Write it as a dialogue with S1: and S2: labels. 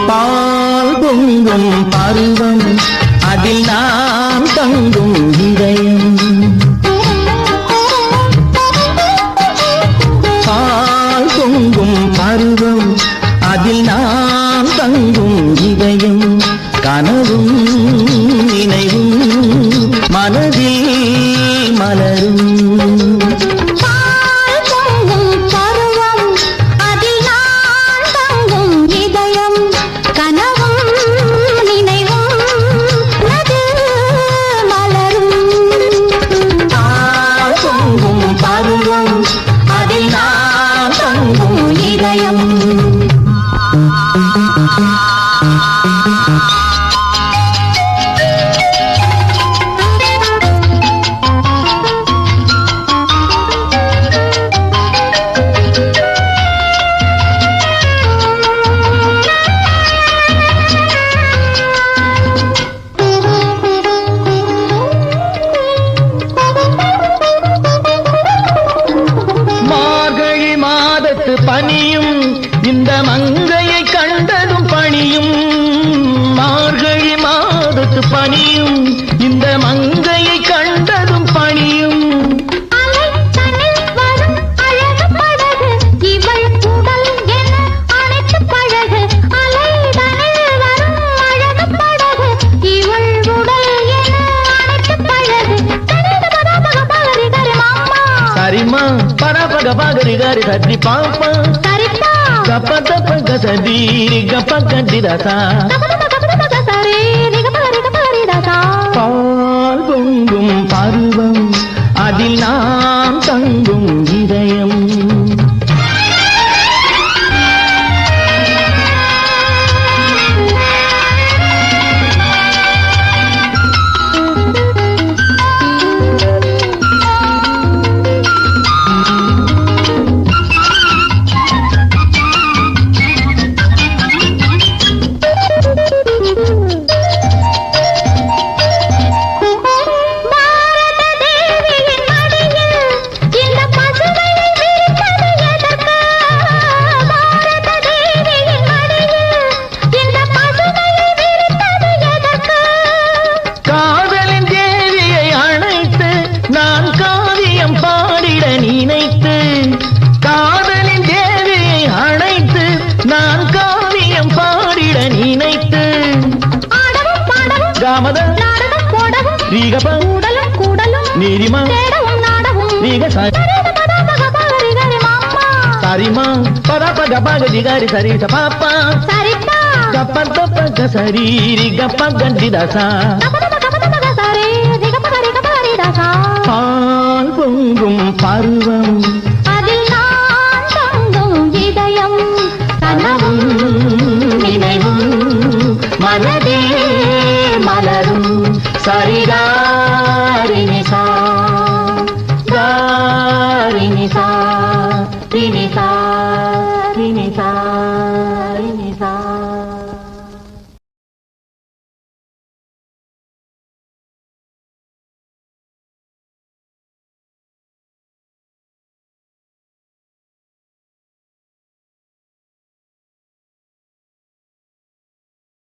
S1: பால் பொங்கும் பருவம் அதில் நாம் தங்கும் இதயம். பால் பொங்கும் பருவம் அதில் நாம் தங்கும் இதயம். கனவும் நினைவும் மனதில் மலரும். பனியும் இந்த மங்கையை கண்டதும் பனியும். மார்கழி மாதத்து பனியும் இந்த மங்கையை கண்டதும் பனியும். சரிமா பரபக பகரி கரி சரி பாப்பா கப்ப தப்ப சரி கப்ப கண்டிதாசா. பால் பொங்கும் பருவம் அதில் நாம் தங்கும் இதயம். காதலின் தேவியை அழைத்து நான் காவியம் பாடிட நினைத்து காமத ரீகப நீரிமா ரீக சரிமா பரபக பகதி கரி சரி பாப்பா கப்ப தப்ப சரி கப்ப கண்டிதாசா. பால் பொங்கும் பருவம்
S2: அதில் நான் தங்கும் இதயம். கனவும்
S1: நினைவும் மனதில்